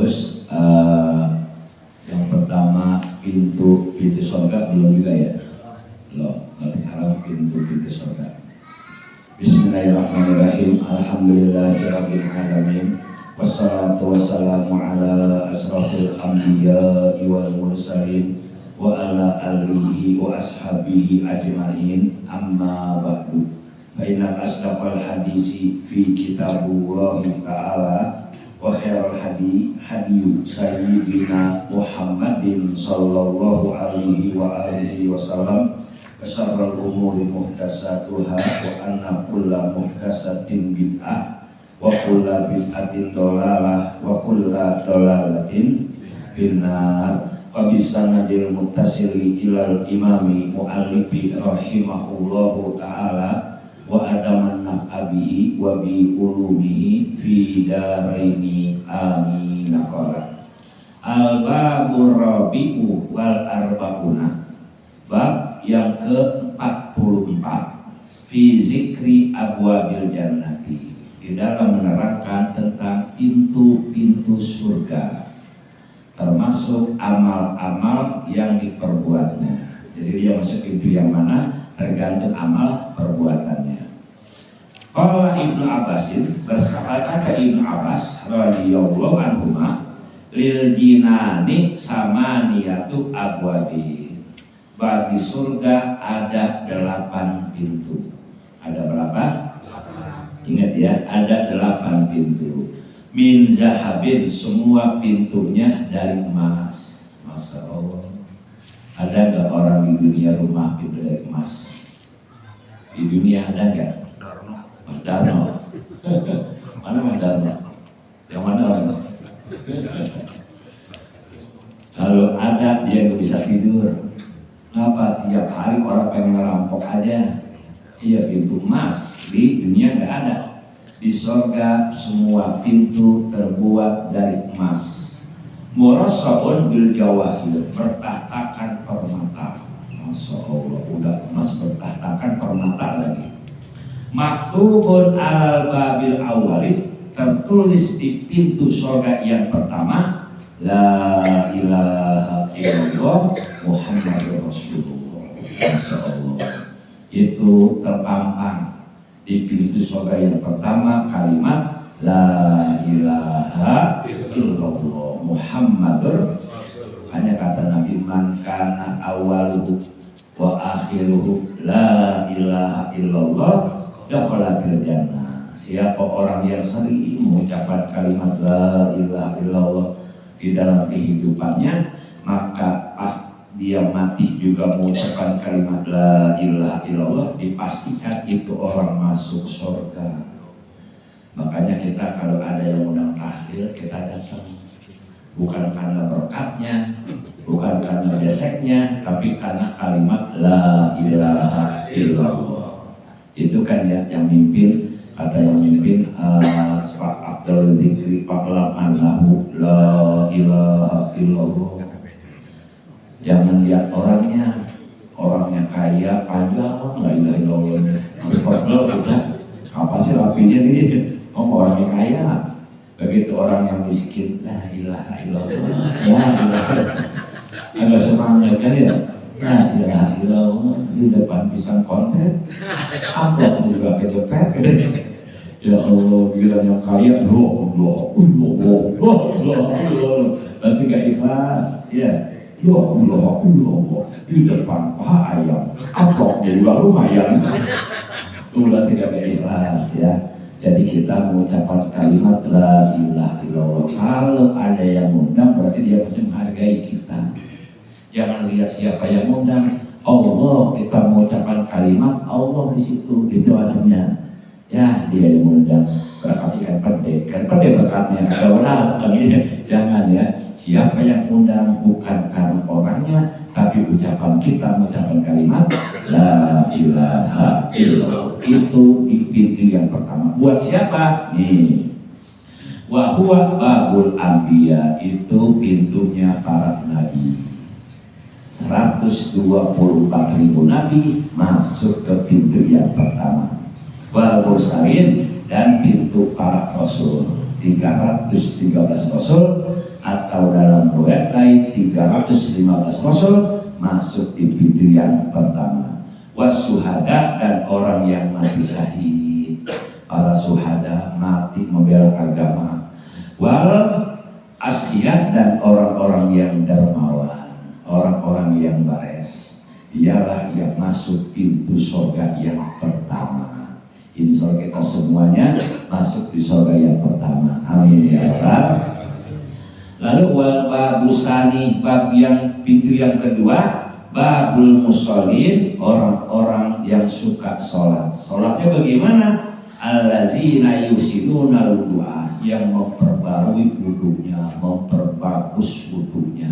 Terus yang pertama pintu surga belum juga ya? Belum. Sekarang pintu surga. Bismillahirrahmanirrahim. Alhamdulillahirabbil alamin. Wassalatu wassalamu ala asrafil anbiya'i wal mursalin wa ala alihi wa ashabihi ajma'in. Amma ba'du. Fa inna asdaqal hadisi fi kitabillahi ta'ala wa khairal hadi sayyidina Muhammadin sallallahu alaihi wa alihi wasallam. Wa syarrul umuri muhdatsatuha wa anna kulla muhdatsatin bid'ah wa kulla bid'atin dhalalah wa kulla dhalalatin finnar. Wa bisanadil muttasili ilal imami muallifi rahimahullahu ta'ala wa adaman naf'abihi wa bi ulumihi fi daraini amin. Al-babur rabi'u wal arba'una, bab yang ke-44 fi zikri abwabil jannati, di dalam menerangkan tentang pintu-pintu surga, termasuk amal-amal yang diperbuatnya. Jadi dia masuk pintu yang mana tergantung amal perbuatannya. Qala Ibnu Abbasin, berkata Ibnu Abbas radhiyallahu anhuma, lil jinani samaniyatu abwabi, bagi surga ada 8 pintu. Ada berapa? Ingat ya, ada 8 pintu. Min zahabin, semua pintunya dari emas. Masya Allah. Ada nggak orang di dunia rumah pintu dari emas? Di dunia ada nggak? Mas Darno. Mana Mas Darno? Yang mana orang? Kalau ada dia nggak bisa tidur. Kenapa? Tiap hari orang pengen ngerampok aja. Iya, pintu emas di dunia nggak ada. Di surga semua pintu terbuat dari emas. Murassabun bil jawahir, bertahtakan permata. Masya Allah, udah emas bertahtakan permata lagi. Maktubun alal babil awali, tertulis di pintu surga yang pertama, la ilaha illallah Muhammadur Rasulullah. Masya Allah, itu terpampang di pintu surga yang pertama kalimat la ilaha illallah Muhammadur. Hanya kata Nabi, man kana awaluhu wa akhiruhu la ilaha illallah dakhala fil jannah. Siapa orang yang sering mengucapkan kalimat la ilaha illallah di dalam kehidupannya, maka pas dia mati juga mengucapkan kalimat la ilaha illallah, dipastikan itu orang masuk surga. Makanya kita kalau ada yang undang tahlil, kita datang. Bukan karena berkatnya, bukan karena beseknya, tapi karena kalimat la ilaha illallah. Itu kan ya yang mimpin, kata yang mimpin Pak Abdul Dikri Pak Annahu la ilaha illallah. Jangan lihat orangnya kaya, panjang, la ilaha illallah. Padahal udah apa sih rapinya nih? Orangnya kaya. Begitu orang yang miskin, la ilaha illallah. Ya ilaha. Agak semangat kan ya? La ilaha illallah di depan pisang konten. Amplop juga kejepet. Ya Allah, bila yang kaya, Allah. Nanti gak ikhlas, ya. Ya Allah, di depan paha ayam. Amplopnya juga lumayan. Udah tidak ikhlas ya. Jadi kita mengucapkan kalimat la ilaha illallah. Kalau ada yang mengundang berarti dia pasti menghargai kita. Jangan lihat siapa yang mengundang. Allah, kita mengucapkan kalimat Allah di situ, itu aslinya. Ya, dia yang mengundang. Berarti kan pede berkatnya. Ada jangan ya. Siapa yang undang bukan karena orangnya, tapi ucapan kita mengucapkan kalimat la ilaha illallah. Itu di pintu yang pertama. Buat siapa? Nih. Wa huwa babul anbiya, itu pintunya para nabi. 124.000 nabi masuk ke pintu yang pertama. Wal mursalin, dan pintu para rasul. 313 rasul, atau dalam riwayat lain 315 rasul masuk di pintu yang pertama. Wasuhada, dan orang yang mati syahid, para suhada mati membela agama. Wal asqiyat, dan orang-orang yang dermawan, orang-orang yang bares, dialah yang masuk pintu surga yang pertama. Insya Allah kita semuanya masuk di surga yang pertama. Amin ya Allah. Lalu wal babusani, bab yang pintu yang kedua, babul musholin, orang-orang yang suka sholat. Sholatnya bagaimana? Allazina yusinuna wudu'a, yang memperbarui wudunya, memperbagus wudunya.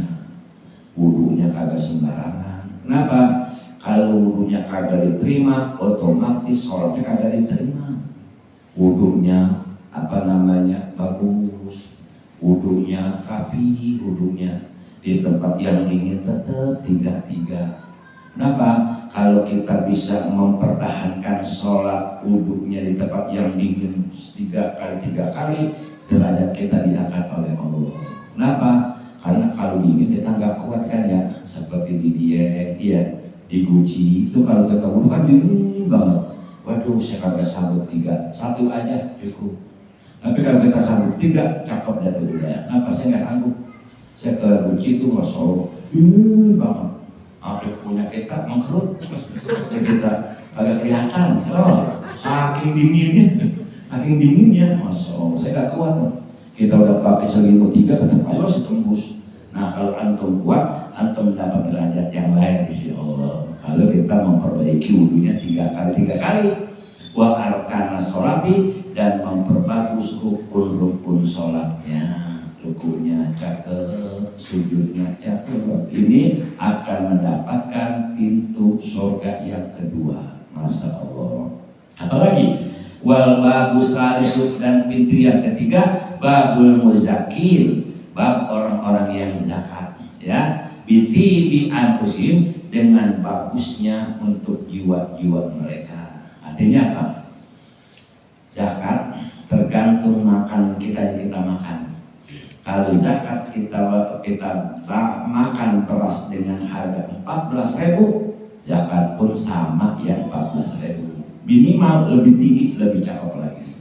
Wudunya kagak sembarangan. Kenapa? Kalau wudunya kagak diterima, otomatis sholatnya kagak diterima. Wudunya bagus, wudunya rapi, wudunya di tempat yang dingin tetap 3-3. Kenapa? Kalau kita bisa mempertahankan sholat wudunya di tempat yang dingin 3 kali, derajat kita diangkat oleh Allah. Kenapa? Karena kalau dingin kita nggak kuat kan ya, seperti di Dieng, di Guci itu kalau kita wudu kan dingin banget. Waduh, saya kagak sanggup 3, 1 aja cukup. Tapi kalau kita sanggup 3, cakep dah tuh ya. Kenapa saya nggak sanggup? Saya ke Guci itu Masya dingin banget. Ada punya kita mengkerut, kita agak kelihatan. Saking dinginnya, Masya Allah, saya nggak kuat. Kita udah pakai selimut 3, tetap aja masih tembus. Nah kalau antum kuat, antum mendapat derajat yang lain di sisi Allah. Kalau kita memperbaiki wudunya 3 kali, wa arkana sholati, dan memperbagus rukun-rukun sholatnya. Rukunya cakep, sujudnya cakep. Ini akan mendapatkan pintu surga yang kedua. Masya Allah. Apalagi wal babu salisuk, dan pintu yang ketiga babul muzakir, bab orang-orang yang zakat, ya. Biti bi anfusim, dengan bagusnya untuk jiwa-jiwa mereka. Artinya apa? Zakat tergantung makan kita yang kita makan. Kalau zakat kita makan beras dengan harga 14.000, zakat pun sama yang 14.000. Minimal lebih tinggi, lebih cakep lagi.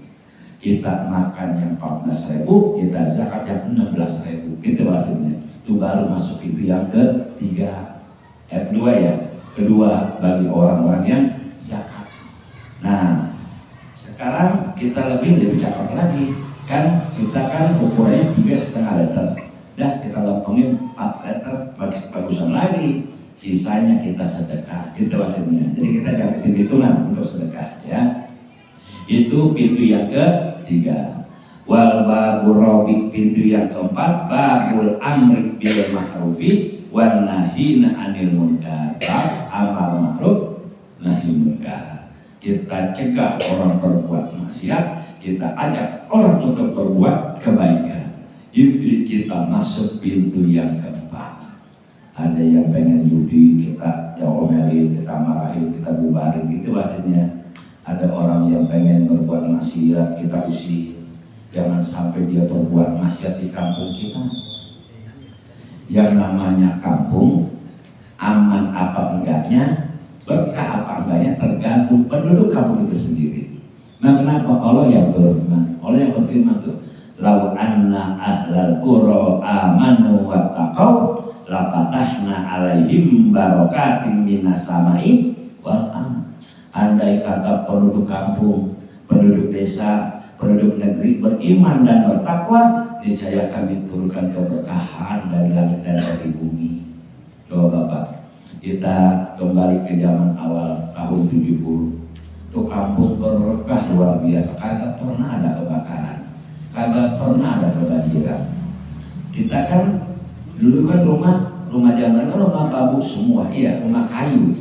Kita makan yang 14.000, kita zakat yang 16.000. Itu maksudnya. Itu baru masuk pintu yang ketiga. Kedua ya. Kedua bagi orang-orang yang zakat. Nah, sekarang kita lebih cakep lagi. Kan kita kan ukurannya 3,5 liter. Dah kita lempengin 4 liter, bagusan lagi. Sisanya kita sedekah. Itu maksudnya. Jadi kita jangan hitung-hitungan untuk sedekah ya. Itu pintu yang ketiga. Wal babur rabi, pintu yang keempat, babul amri bil ma'rufi wan nahina 'anil munkar. Amar ma'ruf nahi munkar. Kita cegah orang berbuat maksiat, kita ajak orang untuk berbuat kebaikan. Itu kita masuk pintu yang keempat. Ada yang pengen judi, kita omelin, kita marahin, kita bubarin, gitu maksudnya. Ada orang yang pengen berbuat maksiat, kita usir. Jangan sampai dia berbuat maksiat di kampung kita. Yang namanya kampung, aman apa enggaknya, berkah apa enggaknya, tergantung penduduk kampung itu sendiri. Nah kenapa? Allah yang berfirman. Allah yang berfirman tuh, lau anna ahlal qura amanu wattaqau lafatahna alaihim barakatim minas samai wal ardh. Andai kata penduduk kampung, penduduk desa, penduduk negeri beriman dan bertakwa, niscaya kami turunkan keberkahan dari langit dan dari bumi. Coba Bapak, kita kembali ke zaman awal tahun 70. Itu kampung berkah luar biasa, kagak pernah ada kebakaran, kagak pernah ada kebanjiran. Kita kan dulu kan rumah zaman kan rumah bambu semua, iya, rumah kayu,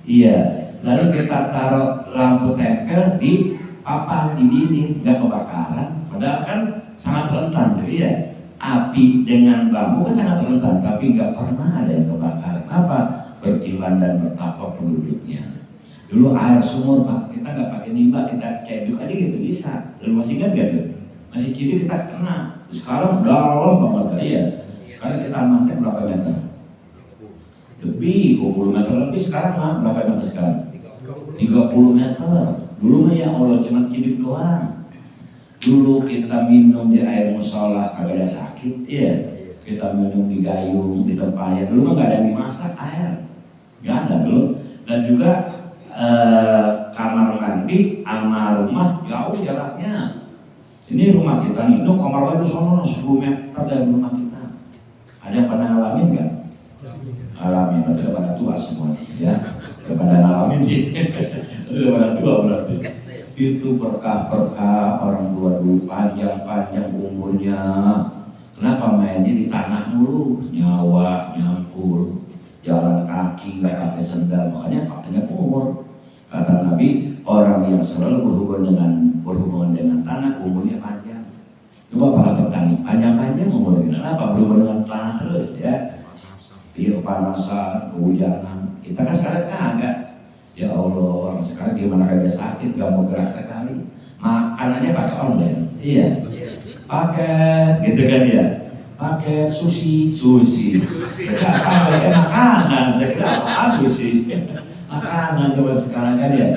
iya. Lalu kita taruh lampu tempel di papan, di dinding, nggak kebakaran. Padahal kan sangat rentan tuh, iya. Api dengan bambu kan sangat rentan, tapi nggak pernah ada yang kebakaran. Apa? Beriman dan bertakwa penduduknya. Dulu air sumur Pak, kita nggak pakai nimba, kita ceduk aja gitu bisa. Dulu masih ingat gak tuh? Masih Cibir kita kena. Sekarang dalam banget ya. Sekarang kita mantek berapa meter? Lebih 20 meter lebih sekarang mah berapa meter sekarang? 30 meter. Dulu mah ya Allah cuma Cibir doang. Dulu kita minum di air musola kagak ada sakit, ya. Kita minum di gayung, di tempayan. Dulu mah gak ada yang dimasak air, gak ada dulu. Dan juga kamar mandi sama rumah jauh jaraknya. Ini rumah kita nih, itu kamar mandi sono 10 meter dari rumah kita. Ada yang pernah ngalamin nggak? Alamin, berarti udah pada tua semuanya, ya. Udah pada ngalamin sih, udah pada tua berarti. Itu berkah-berkah orang tua dulu, panjang-panjang umurnya. Kenapa mainnya di tanah mulu, nyawa, nyampur, jalan kaki, nggak pakai sendal, makanya pakainya umur. Kata Nabi, orang yang selalu berhubungan dengan tanah, umurnya panjang. Coba para petani, panjang-panjang umurnya. Kenapa? Berhubungan dengan tanah terus, ya. Dia kepanasan, kehujanan. Kita kan sekarang kagak. Ya Allah, orang sekarang gimana kagak sakit, gak mau gerak sekali. Makanannya pakai online, iya. Pakai, gitu kan ya. Pakai sushi. Sekarang pakai makanan, sekarang sushi. Makanan coba sekarang kan ya.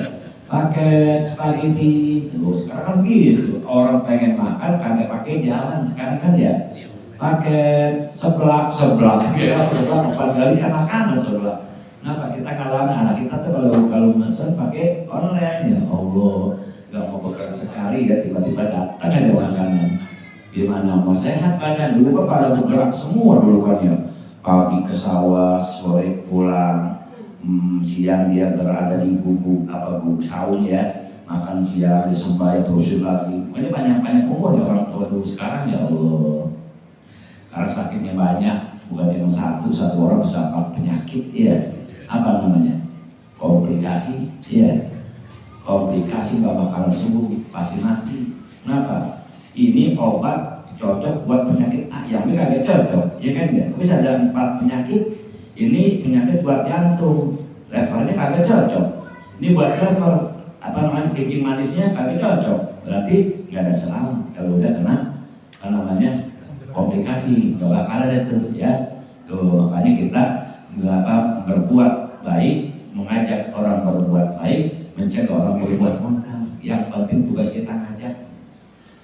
Pakai spaghetti, sekarang kan gitu. Orang pengen makan kagak pakai jalan sekarang kan ya. Pakai seblak, ya seblak 4 kali kan makanan seblak. Kenapa kita ngalamin anak kita tuh kalau mesen pakai online, ya Allah, nggak mau bergerak sekali ya tiba-tiba datang aja makanan. Gimana mau sehat badan? Dulu kan pada bergerak semua dulu kan ya. Pagi ke sawah, sore pulang, siang dia berada di gubuk saung ya, makan siang disembah terusin lagi. Ini banyak umur ya orang tua dulu. Sekarang ya Allah, sekarang sakitnya banyak, bukan cuma satu orang bisa 4 penyakit ya. Apa namanya? Komplikasi, ya. Komplikasi gak bakalan sembuh, pasti mati. Kenapa? Ini obat cocok buat penyakit A, yang ini kagak cocok, ya kan ya? Bisa ada 4 penyakit, ini penyakit buat jantung, levernya kagak cocok. Ini buat lever, apa namanya, kencing manisnya kagak cocok. Berarti gak ada selamat kalau udah kena, apa namanya, komplikasi, gak bakal ada tuh, ya. Tuh, makanya kita berbuat baik, mengajak orang berbuat baik, mencegah orang berbuat munkar. Yang penting tugas kita ngajak.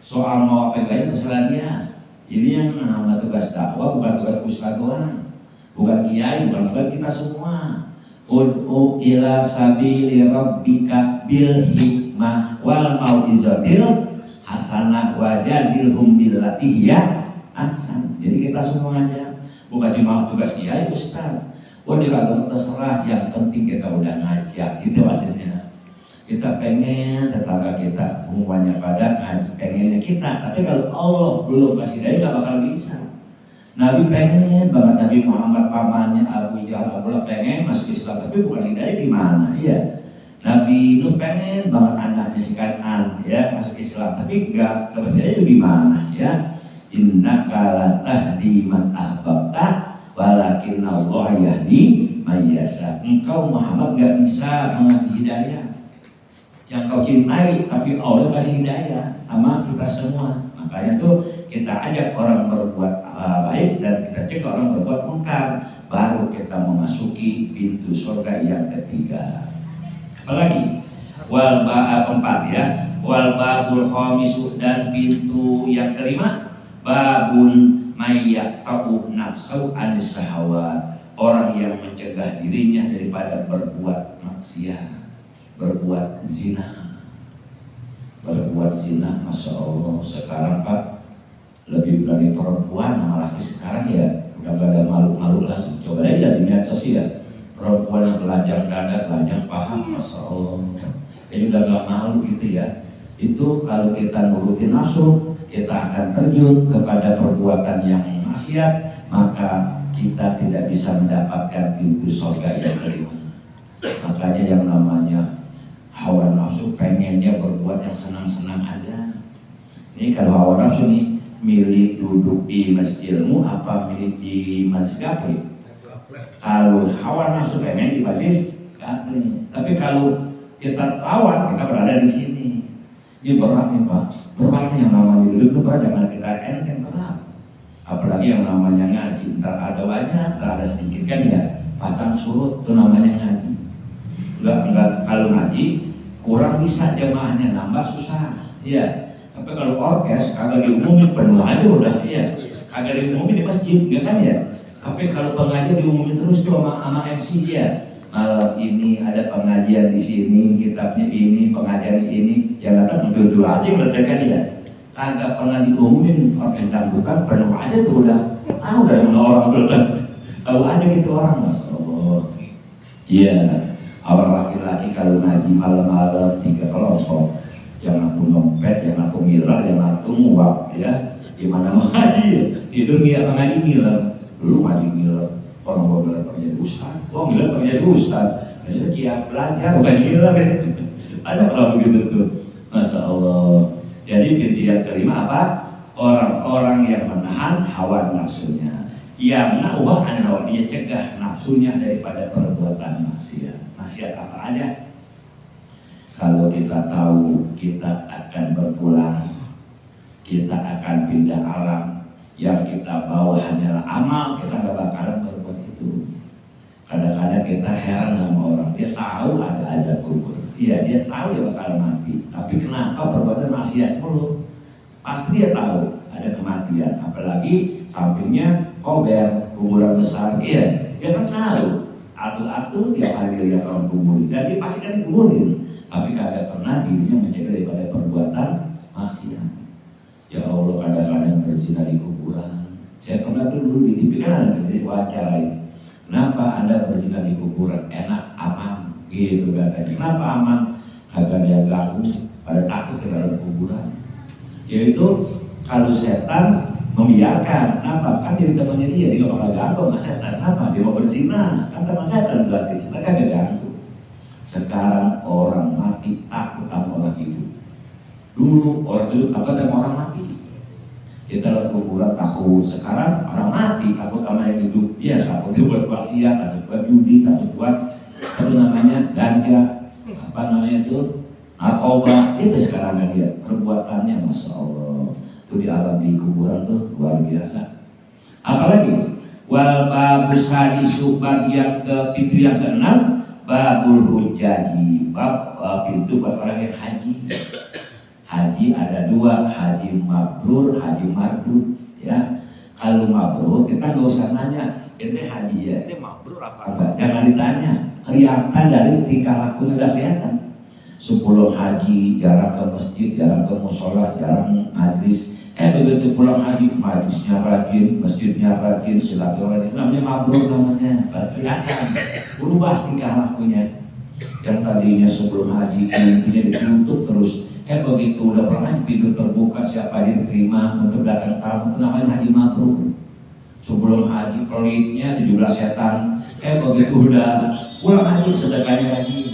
Soal mau apa lain terserah dia. Ini yang nama tugas dakwah, bukan tugas ustaz doang, bukan kiai, bukan tugas kita semua. Ud'u ila sabili rabbika bil hikmah wal mau'izatil hasanah wajadilhum billati hiya ahsan. Jadi kita semua ngajak, bukan cuma tugas kiai ustaz. Dia kagak terserah, yang penting kita udah ngajak, gitu maksudnya. Kita pengen tetangga kita semuanya pada pengennya kita, tapi kalau Allah belum kasih daya gak bakal bisa. Nabi pengen banget, Nabi Muhammad pamannya Abu Jahal Abdullah pengen masuk Islam, tapi bukan hidayah di mana, ya. Nabi Nuh pengen banget anaknya si Kanan ya masuk Islam, tapi enggak dapat hidayah itu gimana, ya. Innaka la tahdi man ahbabta walakin Allah yahdi mayyasha. Engkau Muhammad gak bisa mengasih hidayah yang kau cintai, tapi Allah kasih hidayah sama kita semua. Makanya tuh kita ajak orang berbuat baik dan kita cegah orang berbuat munkar, baru kita memasuki pintu surga yang ketiga. Apalagi wal keempat ya, wal babul khamisu, dan pintu yang kelima babun mayyaqu nafsu anis syahawat, orang yang mencegah dirinya daripada berbuat maksiat, berbuat zina. Masya Allah, sekarang Pak lebih berani perempuan sama laki sekarang ya, udah gak ada malu-malu lagi. Coba aja di media sosial, perempuan yang telanjang dada, telanjang paha, Masya Allah, kayaknya udah gak malu gitu ya. Itu kalau kita nurutin nafsu, kita akan terjun kepada perbuatan yang maksiat, maka kita tidak bisa mendapatkan pintu surga yang kelima. Makanya yang namanya hawa nafsu pengennya berbuat yang senang-senang aja. Ini kalau hawa nafsu nih, milih duduk di masjidmu apa milih di masjid gapli? Kalau hawa nafsu pengen di masjid gapli, tapi kalau kita lawan, kita berada di sini. Ini berat nih Pak, berat nih yang namanya duduk itu berat, jangan kita enteng, berat. Apalagi yang namanya ngaji, ntar ada banyak, ntar ada sedikit kan ya, pasang surut itu namanya ngaji. Enggak, kalau ngaji kurang bisa jemaahnya, nambah susah, iya. Tapi kalau orkes kagak diumumin penuh aja udah, iya. Kagak diumumin di masjid, enggak kan ya. Tapi kalau pengajian diumumin terus tuh sama MC dia. Malam ini ada pengajian di sini, kitabnya ini, pengajian ini, yang datang jujur aja meledakan ya. Kagak pernah diumumin orkes dangdutan penuh aja tuh udah. Udah mana orang meledak. Tahu aja gitu orang, Masya Allah. Iya, orang laki-laki kalau ngaji malam-malam 3 kelompok, yang ngatur dompet, yang ngatur miler, yang ngatur muak, ya. Gimana mau ngaji ya? Tidur ngaji miler, lu ngaji miler. Orang mau belajar menjadi ustaz, bilang menjadi ustaz, jadi siap belajar bukan gila kan? Ada orang begitu tuh, Masya Allah. Jadi inti yang kelima apa? Orang-orang yang menahan hawa nafsunya, yang nawa anawa, dia cegah nafsunya daripada perbuatan maksiat. Maksiat apa aja? Kalau kita tahu kita akan berpulang, kita akan pindah alam, yang kita bawa hanyalah amal, kita gak bakalan berbuat itu. Kadang-kadang kita heran sama orang, dia tahu ada azab kubur, iya dia tahu dia bakal mati, tapi kenapa perbuatan maksiat mulu? Pasti dia tahu ada kematian, apalagi sampingnya kuburan besar, iya dia kan tahu. Atu-atu tiap hari lihat orang kuburin, dan dia pasti kan dikuburin, tapi kagak pernah dirinya mencegah daripada perbuatan maksiat. Ya Allah, kadang-kadang berzina di kuburan. Saya pernah dulu di TV kan ada diwawancara. Kenapa Anda berzina di kuburan? Enak, aman, gitu katanya. Kenapa aman? Kagak ada yang ganggu, pada takut ke dalam kuburan. Yaitu kalau setan membiarkan, kenapa? Kan jadi temannya dia nggak bakal ganggu sama setan. Kenapa? Dia mau berzina, kan teman setan berarti. Setan kagak ganggu. Sekarang orang mati takut sama orang hidup. Dulu orang hidup takut sama orang mati. Kita lihat kuburan takut. Sekarang orang mati takut sama yang hidup. Iya, takut dia buat maksiat, takut buat judi, takut buat apa namanya ganja, apa namanya itu narkoba. Itu sekarang kan dia perbuatannya, Masya Allah. Itu di alam di kuburan tuh luar biasa. Apalagi wal babus hadisu bab yang pintu yang keenam, babul hujaji, bab pintu buat orang yang haji. Haji ada dua, haji mabrur, haji mardud, ya. Kalau mabrur kita nggak usah nanya, ini haji ya, ini mabrur apa enggak? Jangan ditanya, kelihatan dari tingkah lakunya udah kelihatan. Sebelum haji jarang ke masjid, jarang ke musola, jarang majlis. Begitu pulang haji, majlisnya rajin, masjidnya rajin, silaturahmi, namanya mabrur namanya, kelihatan. Berubah tingkah lakunya. Yang tadinya sebelum haji pintunya ditutup terus. Begitu udah pernah pintu terbuka, siapa yang diterima untuk datang tamu, itu namanya haji mabrur. Sebelum haji pelitnya 17 setan, begitu udah pulang haji sedekahnya lagi,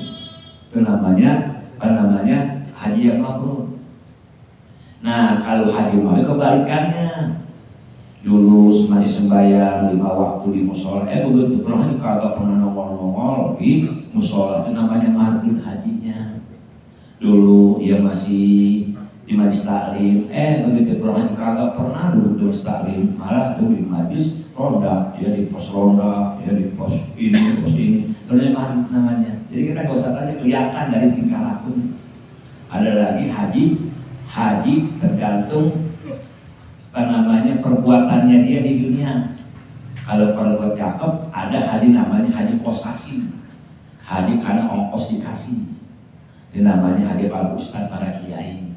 itu namanya haji yang mabrur. Nah kalau haji mabrur kebalikannya, dulu masih sembahyang 5 waktu di musola, begitu pulang haji kagak pernah nongol-nongol di musola, itu namanya mardud hajinya. Dulu ia masih di majlis taklim, begitu pulang kagak pernah duduk di majlis taklim, malah duduk di majlis ronda, dia di pos ronda, dia di pos ini, terus namanya. Jadi kita nggak usah tanya, kelihatan dari tingkah lakunya. Ada lagi haji tergantung apa namanya perbuatannya dia di dunia. Kalau perbuatan cakep, ada haji namanya haji kosasi, haji karena ongkos dikasih. Ini namanya haji para ustadz, para kiai,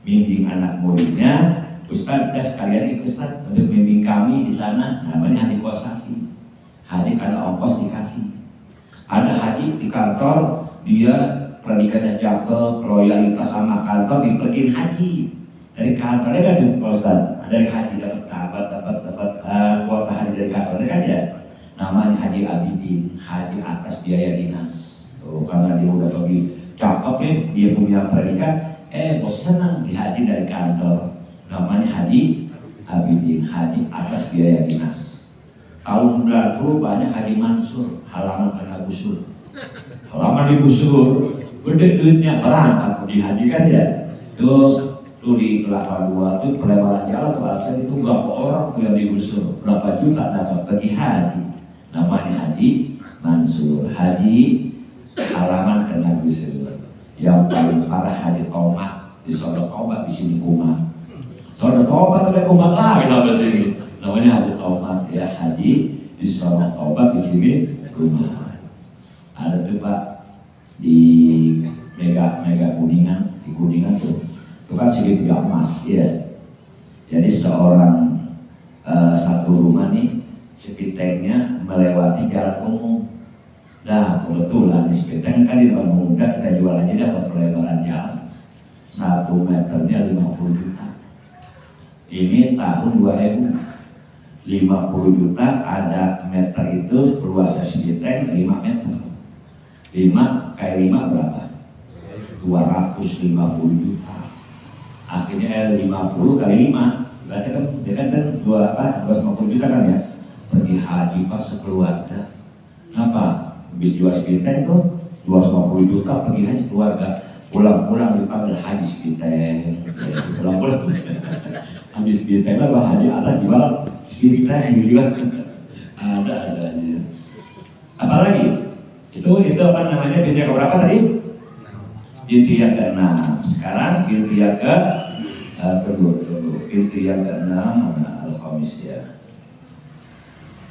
bimbing anak muridnya. Ustadz, kita sekalian ikut Ustadz untuk bimbing kami di sana. Namanya haji kosasi, haji karena ongkos dikasih. Ada haji di kantor, dia predikannya cakep, loyalitas sama kantor, dipergiin haji dari kantornya kan Pak Ustadz. Dari haji dapat kuota haji dari kantornya kan ya. Namanya haji abidin, haji atas biaya dinas. Karena dia udah pergi cakep nih, dia punya predikat, bos senang di haji dari kantor. Namanya haji abidin, haji atas biaya dinas. Tahun 90 banyak haji mansur, halaman kena gusur. Halaman digusur, gede duitnya berangkat di haji kan ya. Tuh di Kelapa Dua tuh pelebaran jalan tuh artinya itu berapa orang tuh yang digusur, berapa juta dapat pergi haji. Namanya Haji Mansur, haji halaman kena gusur. Yang paling parah Haji Tomat di Sodok Tobat di sini Kumat. Sodok Tobat sampai Kumat lagi sampai sini. Namanya Haji Tomat ya, haji di Sodok Tobat di sini Kumat. Ada tuh Pak di Mega Kuningan, di Kuningan tuh. Itu kan segitiga emas ya. Jadi seorang satu rumah nih sepitengnya melewati jalan umum. Nah kebetulan di sepiteng kan di depan umum kita jual aja dapat pelebaran jalan 1 meternya 50 juta. Ini tahun 2000 50 juta ada meter itu luas sepiteng 5 meter. 5 kayak 5 berapa? 250 juta. Akhirnya 50 kali 5 berarti kan dia kan 250 juta kan ya, pergi haji Pak sekeluarga. Kenapa? Habis jual sepiteng tuh 250 juta pergi haji keluarga, pulang-pulang dipanggil haji sepiteng, pulang-pulang habis sepiteng lah haji atas jual sepiteng juga ada aja. Apalagi itu apa namanya, pintu yang berapa tadi? Pintu yang ke-6. Sekarang pintu yang pintu yang ke-6 mana Al-Khamis ya.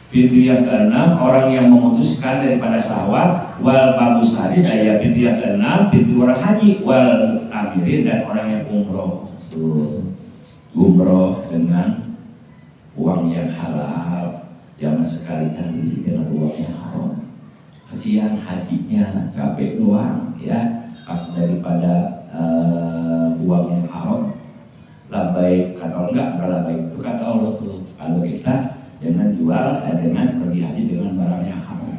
Pintu yang ke-6 orang yang memutuskan daripada syahwat, wal bagus hadis ayat pintu yang ke-6 pintu orang haji, wal amirin dan orang yang umroh. Umroh dengan uang yang halal, jangan sekali-kali dengan uang yang haram. Kasihan hajinya capek doang ya, daripada uang yang haram. Labai atau enggak labai itu kata Allah tuh, kalau kita dengan jual dengan pergi haji dengan barang yang haram,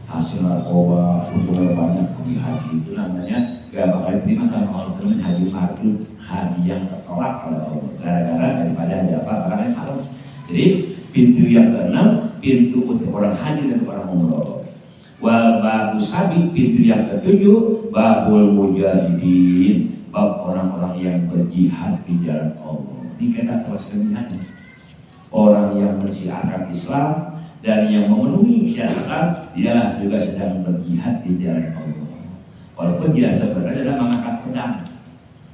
hasil narkoba untungnya banyak, pergi haji itu namanya gak bakal diterima sama Allah. Itu haji mardud, haji yang tertolak oleh Allah gara-gara daripada ada apa barang yang haram. Jadi pintu yang ke-6 pintu untuk orang haji dan orang umroh. Wal babu sabi pintu yang ke-7 babul mujahidin, bab orang-orang yang berjihad di jalan Allah. Ini kita teruskan jihad. Orang yang mensiarkan Islam dan yang memenuhi syarat Islam, dialah juga sedang berjihad di jalan Allah. Walaupun dia sebenarnya adalah mengangkat pedang,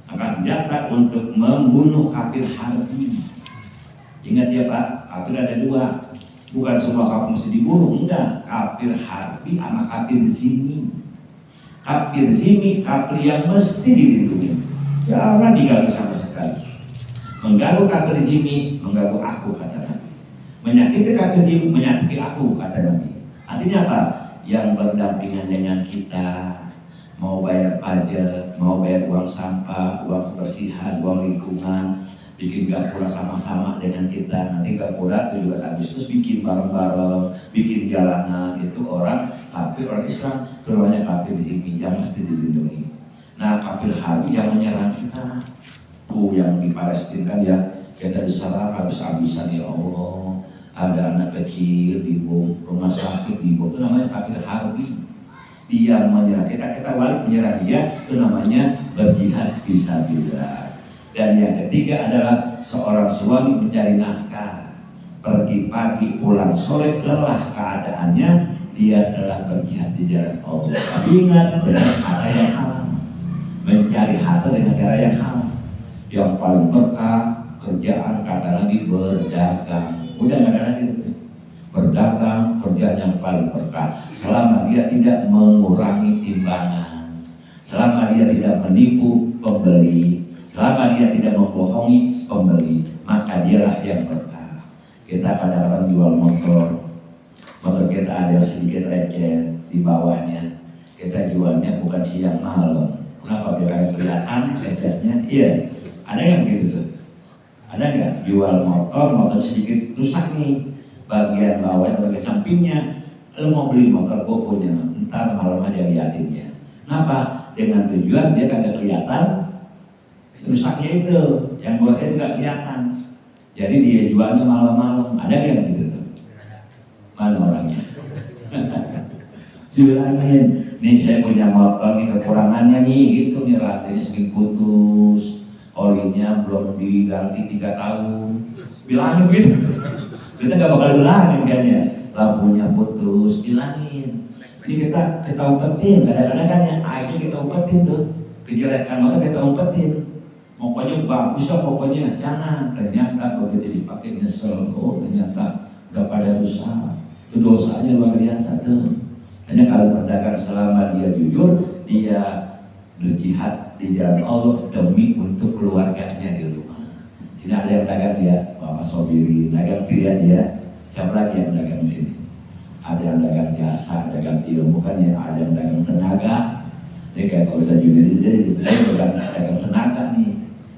angkat senjata untuk membunuh kafir harbi. Ingat ya Pak, kafir ada 2. Bukan semua kafir mesti dibunuh, enggak. Kafir harbi sama kafir zimmi. Kafir zimmi, kafir yang mesti dilindungi, jangan diganggu sama sekali. Mengganggu kafir zimmi, mengganggu aku kata Nabi. Menyakiti kafir zimmi, menyakiti aku kata Nabi. Artinya apa? Yang berdampingan dengan kita, mau bayar pajak, mau bayar uang sampah, uang kebersihan, uang lingkungan, bikin gapura sama-sama dengan kita. Nanti gapura 17 Agustus bikin bareng-bareng, bikin jalanan. Itu orang kafir, orang Islam, keluarnya kafir zimmi yang mesti dilindungi. Nah kafir harbi yang menyerang kita tuh yang di Palestina kan ya, kita diserang habis-habisan ya Allah. Ada anak kecil dibom, rumah sakit dibom, itu namanya kafir harbi. Dia menyerang kita balik menyerang dia, itu namanya berjihad fisabilillah. Dan yang ketiga adalah seorang suami mencari nafkah, pergi pagi pulang sore, lelah keadaannya, dia telah berjihad di jalan Allah. Tapi ingat dengan cara yang halal, mencari harta dengan cara yang halal. Yang paling berkah kerjaan kata Nabi berdagang. Udah nggak ada lagi itu. Berdagang kerjaan yang paling berkah selama dia tidak mengurangi timbangan, selama dia tidak menipu pembeli, selama dia tidak membohongi pembeli, maka dialah yang berkah. Kita kadang-kadang jual motor kita ada yang sedikit lecet di bawahnya, kita jualnya bukan siang malam. Kenapa? Biar kelihatan lecetnya. Iya. Ada yang gitu tuh? Ada nggak jual motor sedikit rusak nih, bagian bawah atau bagian sampingnya, lo mau beli motor gue punya, ntar malam aja liatinnya. Kenapa? Dengan tujuan dia kagak kelihatan rusaknya itu, yang bawahnya nggak kelihatan. Jadi dia jualnya malam-malam. Ada yang gitu tuh? Mana orangnya? Bilangin, nih saya punya motor nih kekurangannya nih gitu nih, rantainya sering putus, olinya belum diganti 3 tahun. Bilangin gitu. Kita nggak bakal bilangin kayaknya, lampunya putus, bilangin. Ini kita umpetin, kadang-kadang kan yang airnya kita umpetin tuh, kejelekan motor kita umpetin. Pokoknya bagus lah pokoknya, jangan. Ternyata begitu dipakai nyesel, oh ternyata udah pada rusak. Itu dosanya luar biasa tuh. Hanya kalau berdagang selama dia jujur, dia berjihad di jalan Allah demi untuk keluarganya di rumah. Sini ada yang dagang dia, Bapak Sobiri, dagang dia. Siapa lagi yang dagang di sini? Ada yang dagang jasa, dagang ilmu kan ya, ada yang dagang tenaga. Jadi kayak kalau saya Junedi, jadi dagang tenaga nih,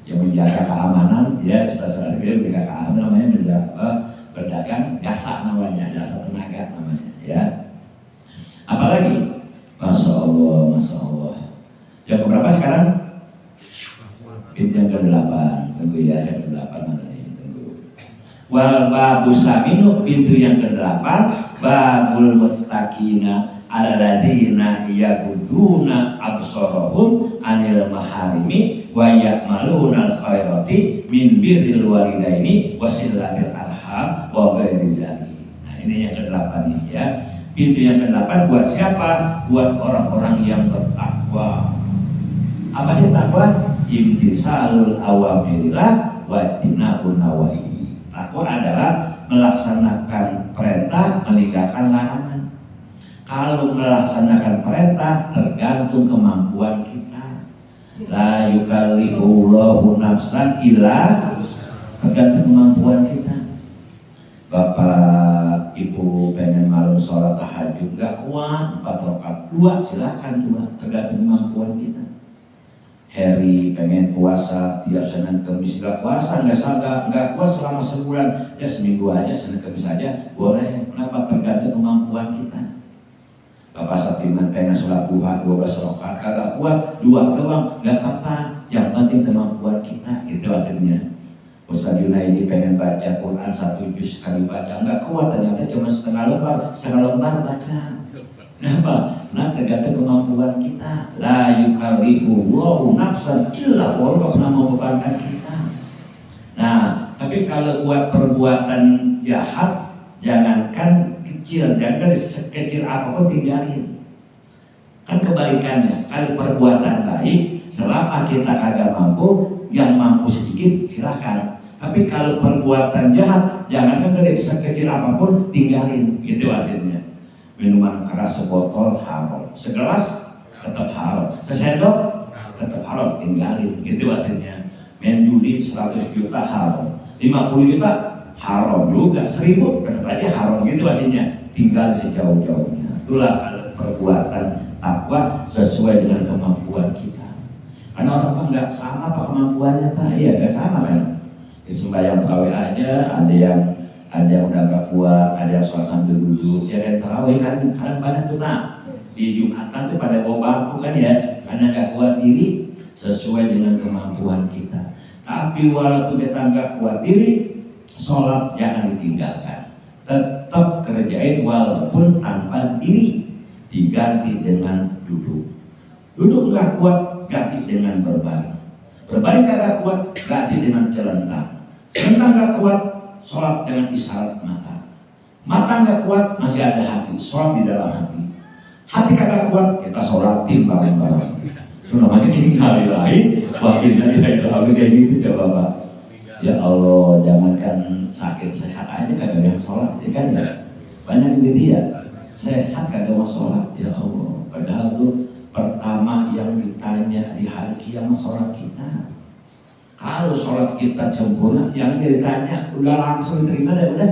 yang menjaga keamanan, ya bisa sekali menjaga keamanan namanya berdagang jasa namanya, jasa tenaga namanya, ya. Apalagi, Masya Allah. Yang keberapa sekarang? Pintu yang ke-8, tunggu ya, yang ke-8 mana nih, tunggu. Wal babu saminu, pintu yang ke-8, babul muttaqina alladzina yaghudduna absarahum anil maharimi wa ya'maluna al-khairati min birril walidaini wasilatil arham wa ghairi dzalik. Nah, ini yang ke-8 nih ya. Pintu yang ke-8 buat siapa? Buat orang-orang yang bertakwa. Apa sih takwa? Imtisalul awamirillah wa ijtinabun nawahi. Takwa adalah melaksanakan perintah, meninggalkan larangan. Kalau melaksanakan perintah tergantung kemampuan kita. La yukallifullahu nafsan illa, tergantung kemampuan kita. Bapak Ibu pengen malam sholat tahajud gak kuat 4 rakaat 2 silahkan 2, tergantung kemampuan kita. Heri pengen puasa tiap Senin Kamis gak puasa nggak kuat selama sebulan, ya seminggu aja Senin Kamis aja boleh. Kenapa? Tergantung kemampuan kita. Bapak Saktiman pengen sholat duha 12 rakaat kagak kuat 2 doang gak apa-apa, yang penting kemampuan kita, gitu hasilnya. Ustaz Junaidi pengen baca Quran 1 juz sekali baca nggak kuat, ternyata cuma setengah lembar baca. Kenapa? Nah tergantung kemampuan kita. La yukallifullahu nafsan illa wus'aha, Allah pernah membebankan kita. Nah tapi kalau buat perbuatan jahat, jangankan kecil, jangan sekecil apapun tinggalin. Kan kebalikannya, kalau perbuatan baik selama kita kagak mampu, yang mampu sedikit silahkan. Tapi kalau perbuatan jahat, jangankan dari sekecil apapun tinggalin, gitu hasilnya. Minuman keras sebotol haram, segelas tetap haram, sesendok tetap haram, tinggalin, gitu hasilnya. Main judi 100 juta haram, 50 juta haram juga, 1000 tetap aja haram, gitu hasilnya. Tinggal sejauh-jauhnya. Itulah perbuatan takwa sesuai dengan kemampuan kita. Karena orang nggak sama pak kemampuannya pak, iya nggak sama kan. Di sembahyang tarawih aja ada yang udah nggak kuat, ada yang sholat sambil duduk, ya kan tarawih kan banyak tuh nah di Jumatan tuh pada bawa bangku kan ya, karena nggak kuat diri sesuai dengan kemampuan kita. Tapi walaupun kita nggak kuat diri, sholat jangan ditinggalkan, tetap kerjain walaupun tanpa diri, diganti dengan duduk. Duduk nggak kuat, ganti dengan berbaring. Berbaring nggak kuat, ganti dengan celentang. Celentang nggak kuat, sholat dengan isyarat mata. Mata nggak kuat, masih ada hati, sholat di dalam hati. Hati kagak kuat, kita sholatin bareng-bareng. Itu namanya innalillahi wa inna ilaihi raji'un. Kayak gitu coba pak. Ya Allah, jangankan sakit sehat aja kagak ada yang sholat, ya kan ya. Banyak yang dia sehat kagak mau sholat, ya Allah. Padahal tuh pertama yang ditanya di hari kiamat sholat kita. Kalau sholat kita sempurna, yang ditanya udah langsung diterima deh udah.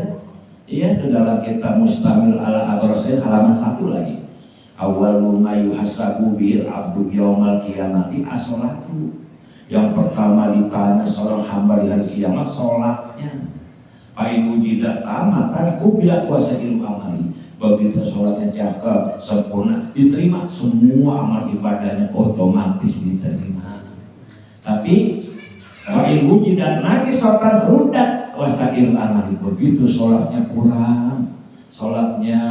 Iya itu dalam kitab Mustamil ala Abrasail halaman 1 lagi. Awwalu ma yuhasabu bil abdu yaumal qiyamati as-sholatu. Yang pertama ditanya seorang hamba di hari kiamat sholatnya. Fa'in wujidat tamatan qubila kuasa ilmu amali. Begitu sholatnya cakep, sempurna, diterima, semua amal ibadahnya otomatis diterima. Tapi fa'in wujidat naqis sholat rudat kuasa ilmu amali. Begitu sholatnya kurang, sholatnya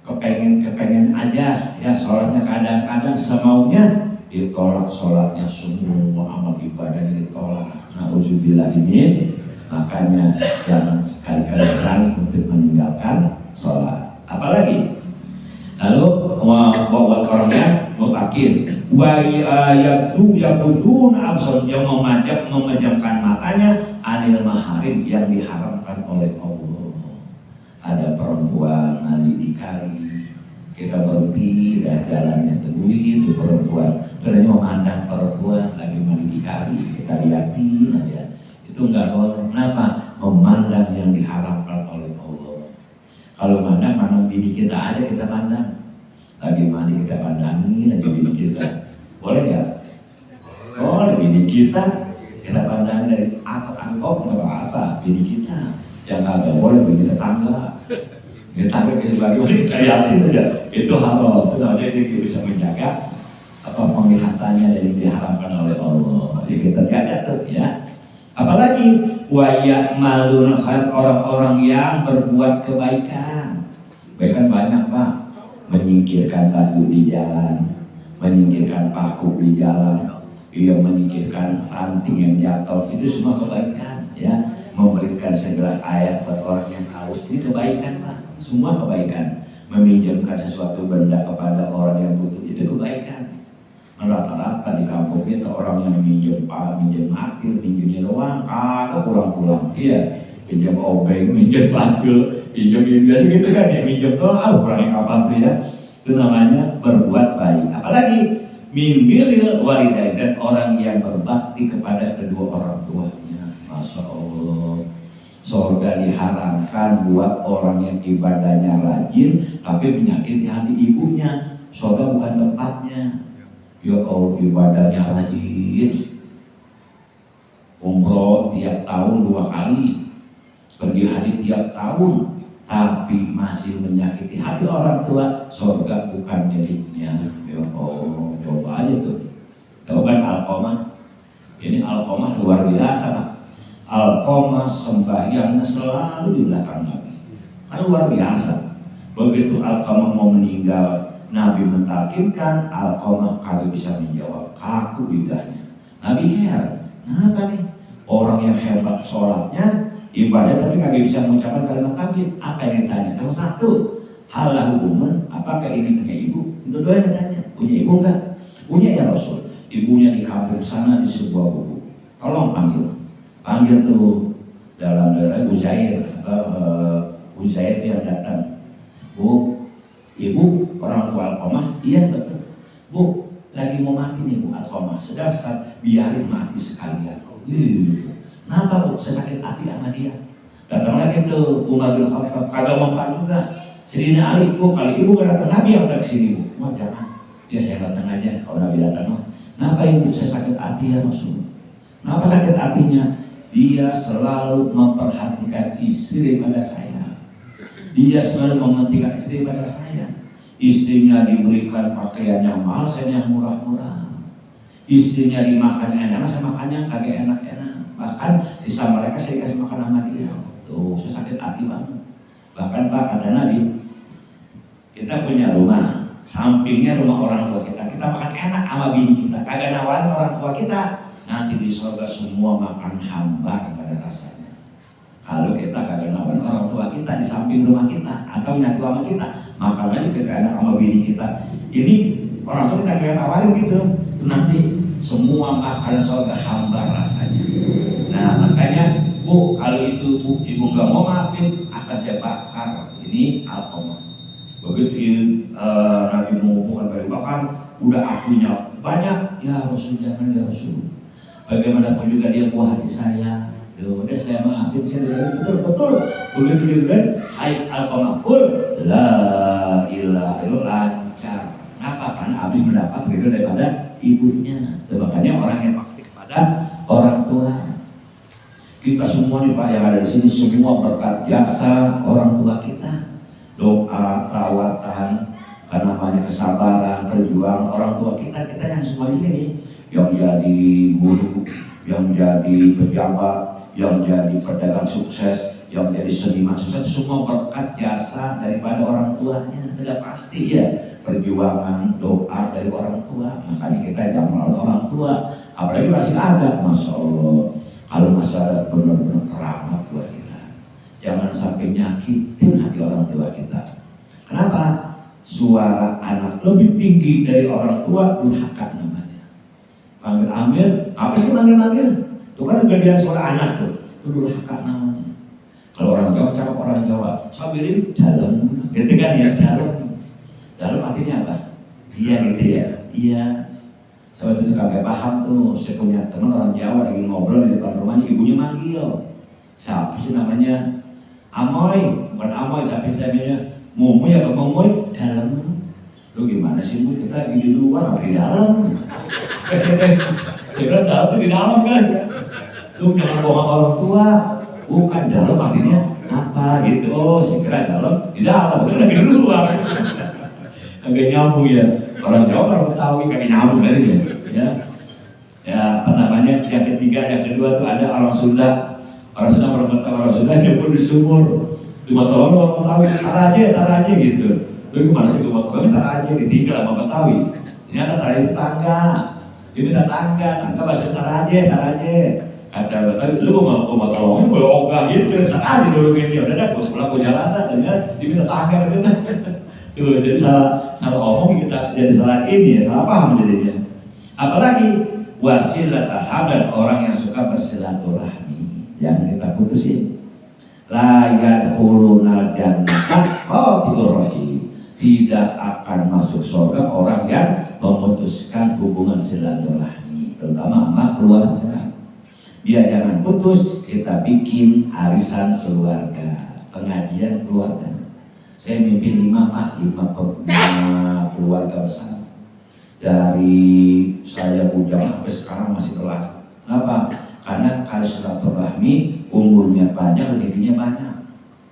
kepengen aja ya sholatnya kadang-kadang semaunya, ditolak sholatnya, semua amal ibadahnya ditolak. Na'udzubillah ini. Makanya jangan sekali-kali berani untuk meninggalkan sholat. Apalagi lalu buat orangnya mutakin yabudun absor, yang memejamkan matanya anil maharim, yang diharamkan oleh Allah. Ada perempuan mandi di kali, kita berhenti dari jalannya teguh itu perempuan, ternyata memandang perempuan lagi mandi di kali, kita liatin aja, itu enggak boleh. Kenapa? Memandang yang diharamkan oleh Allah. Kalau mandang bini kita aja, kita mandang lagi mandi, kita pandangin aja bini kita, boleh nggak? Boleh. Bini kita pandangin dari atas angkop nggak apa-apa, bini kita. Yang kagak boleh bini tetangga. Tetangga kita bagaimana kita liatin aja, itu halal. Itu namanya dia bisa menjaga penglihatannya dari diharamkan oleh Allah. Jadi kita jaga tuh ya. Apalagi wayak malun khair, orang-orang yang berbuat kebaikan. Kebaikan banyak Pak. Menyingkirkan batu di jalan, menyingkirkan paku di jalan, menyingkirkan ranting yang jatuh, itu semua kebaikan ya. Memberikan segelas air buat orang yang haus, ini kebaikan Pak. Semua kebaikan. Meminjamkan sesuatu benda kepada orang yang butuh, itu kebaikan. Rata-rata di kampung kita orang yang minjem martir, minjemnya doang, kagak pulang-pulang. Iya, pinjam obeng, minjem baju, pinjam biasa gitu kan ya, minjem doang, kurangnya kapan tuh ya. Itu namanya berbuat baik. Apalagi mimbiril walidain, dan orang yang berbakti kepada kedua orang tuanya. Masya Allah, surga diharamkan buat orang yang ibadahnya rajin tapi menyakiti hati ibunya. Surga bukan tempatnya. Ya Allah, ibadahnya rajin, umroh tiap tahun 2 kali, pergi haji tiap tahun, tapi masih menyakiti hati orang tua, surga bukan miliknya. Ya Allah, coba aja tuh. Tahu kan Alqamah? Ini Alqamah luar biasa Pak. Alqamah sembahyangnya selalu di belakang Nabi. Kan luar biasa. Begitu Alqamah mau meninggal, Nabi mentalkinkan, Alqamah kagak bisa menjawab, kaku lidahnya. Nabi heran, kenapa nih? Orang yang hebat sholatnya, ibadah, tapi kagak bisa mengucapkan kalimat takbir. Apa yang ditanya? Cuma satu, halah hukuman, apakah ini punya ibu? Itu doa yang tanya. Punya ibu enggak? Punya ya Rasul. Ibunya di kampung sana di sebuah gubuk. Tolong panggil tuh dalam daerah Uzair, Uzair yang datang. Bu, ibu, orang tua Alqamah, iya betul. Bu, lagi mau mati nih Bu Alqamah, sedang biarin mati sekalian. Kenapa Bu? Saya sakit hati sama dia. Datang lagi tuh Umar bin Khattab, kagak mempan juga. Sedina Ali, Bu, kali ibu gak datang, Nabi yang datang kesini Bu. Wah jangan, ya saya datang aja kalau Nabi datang. Kenapa ibu? Saya sakit hati ya Rasul. Kenapa sakit hatinya? Dia selalu memperhatikan istri pada saya. Dia selalu mementingkan istri pada saya. Istrinya diberikan pakaian yang mahal, saya yang murah-murah. Istrinya dimakan enak, saya makannya kagak enak-enak. Bahkan sisa mereka saya kasih makan sama dia. Tuh, saya sakit hati banget. Bahkan Pak, kata Nabi, kita punya rumah, sampingnya rumah orang tua kita. Kita makan enak sama bini kita, kagak nawarin orang tua kita. Nanti di surga semua makan hambar pada rasanya. Kalau kita kagak nawarin orang tua kita di samping rumah kita atau nyatu sama kita, makan aja kita enak sama bini kita. Ini orang tua kita kagak nawarin gitu, itu nanti semua makanan surga hambar rasanya. Nah makanya Bu, kalau itu Bu, ibu nggak mau maafin, akan saya bakar. Ini Alqamah. Begitu Nabi mengumpulkan kayu bakar, udah apinya banyak. Ya Rasul, jangan ya Rasul. Bagaimanapun juga dia buah hati saya. Udah saya maafin, saya betul-betul. Begitu dia bilang, hai Alqamah, kul la ilaha illallah, lancar. Kenapa? Karena habis mendapat ridho daripada ibunya. Makanya orang yang bakti kepada orang tua. Kita semua nih Pak yang ada di sini, semua berkat jasa orang tua kita. Doa, perawatan, namanya kesabaran, perjuangan orang tua kita yang semua di sini, yang jadi guru, yang jadi pejabat, yang jadi pedagang sukses, yang menjadi seniman sukses semua berkat jasa daripada orang tuanya. Sudah pasti ya, perjuangan doa dari orang tua. Makanya kita jangan melawan orang tua, apalagi masih ada, masya Allah. Kalau masih ada benar-benar keramat buat kita. Jangan sampai nyakitin hati orang tua kita. Kenapa? Suara anak lebih tinggi dari orang tua, durhaka namanya. Panggil Amir, apa sih manggil-manggil? Itu kan bagian suara anak tuh, itu durhaka namanya. Kalau orang Jawa, cakap orang Jawa, sabirin dalam, gitu kan ya, dalam. Dalam artinya apa? Iya gitu ya, iya. Saya itu kagak paham tuh, saya punya teman orang Jawa lagi ngobrol di depan rumahnya, ibunya manggil. Siapa sih namanya? Amoy, bukan Amoy, siapa sih namanya? Mumoy apa Mumoy? Dalam. Lu gimana sih Bu? Kita lagi di luar apa di dalam? Saya bilang dalam tuh di dalam kan? Lu jangan bohong orang tua. Bukan dalam artinya apa gitu. Oh, saya kira dalam, di dalam, udah di luar. Agak nyambung ya. Orang Jawa orang Betawi kagak nyambung kali ya. Ya, apa namanya? Yang ketiga, yang kedua tuh ada orang Sunda. Orang Sunda orang Sunda nyebut di sumur. Di Betawi orang Betawi tar aja gitu. Lu gimana sih ke Betawi tar aja ditinggal sama Betawi. Ternyata tar itu tangga. Dia minta tangga bahasa tar aja. Kata Betawi, lu mau tolongnya gue ogah gitu, tak aja dulu gini, udah dah gue pulang ke jalanan, ternyata diminta tangga gitu. Tuh, jadi salah omong kita jadi salah ini ya, salah paham jadinya. Apalagi wasilatul orang yang suka bersilaturahmi, jangan kita putusin. La yadkhulunal jannata qati'ur rahim, tidak akan masuk surga orang yang memutuskan hubungan silaturahmi, terutama sama keluarga. Biar jangan putus, kita bikin arisan keluarga, pengajian keluarga. Saya mimpin 5 keluarga besar. Dari saya bujang sampai sekarang masih telah. Kenapa? Karena kalau silaturahmi umurnya panjang, rezekinya banyak.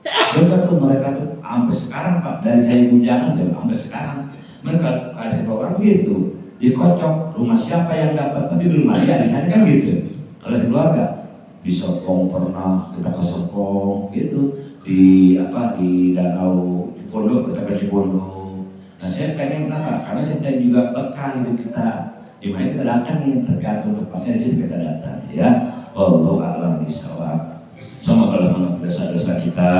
Betul tuh mereka tuh sampai sekarang Pak, dari saya bujangan sampai sekarang mereka kasih orang begitu, dikocok rumah siapa yang dapat nanti di rumah dia, di sana kan gitu. Kalau keluarga di Serpong pernah kita ke Serpong gitu, di Danau Cipondo kita ke Cipondo. Nah saya pengen kenapa? Karena saya pengen juga berkah hidup kita. Di mana kita datang nih, tergantung tempatnya di sini kita datang ya. Wallahu a'lam bishawab. Semoga Allah mengampuni dosa-dosa kita,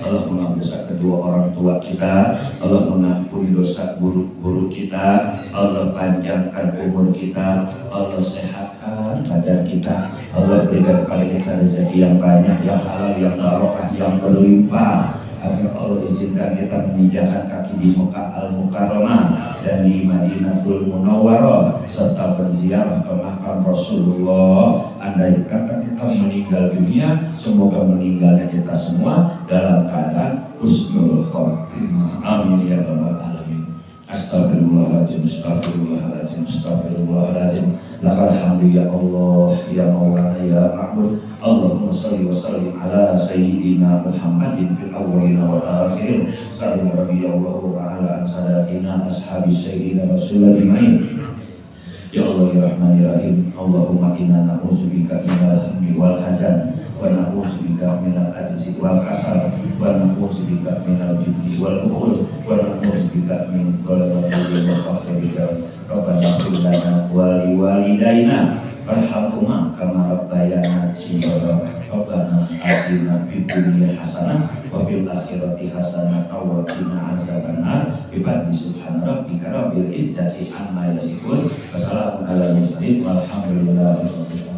Allah mengampuni dosa kedua orang tua kita, Allah mengampuni dosa guru kita, Allah panjangkan umur kita, Allah sehatkan badan kita, Allah berikan kepada kita rezeki yang banyak, yang halal, yang barokah, yang berlimpah. Agar Allah izinkan kita menginjakkan kaki di Mekah Al-Mukarramah dan di Madinatul Munawwarah serta berziarah ke makam Rasulullah. Andai kata kita meninggal dunia, semoga meninggalnya kita semua dalam keadaan husnul khotimah. Amin ya rabbal alamin. Astagfirullahaladzim, astagfirullahaladzim, astagfirullahaladzim. Lakal hamdu ya Allah, ya Maulana, ya Ma'bud. Allahumma salli wa sallim ala Sayyidina Muhammadin fil awwalina wal akhirin. Sallim rabbi Allah wa ala sadatina ashabi Sayyidina Rasulullah ajma'in. Ya Allah ya Rahman ya Rahim. Allahumma inna na'udzubika minal hammi wal hazan wa na'udzubika minal ajzi wal kasal wa na'udzubika minal jubni wal bukhul wa na'udzubika min ghalabatil muqahhirina. Rabbana ighfir lana wa liwalidayna warhamhuma kama rabbayana shighara. Rabbana atina fid dunya hasanah wa fil akhirati hasanah wa qina azabannar. Bi subhana rabbika rabbil izzati amma yasifun wa salamun alal mursalin walhamdulillahi rabbil alamin.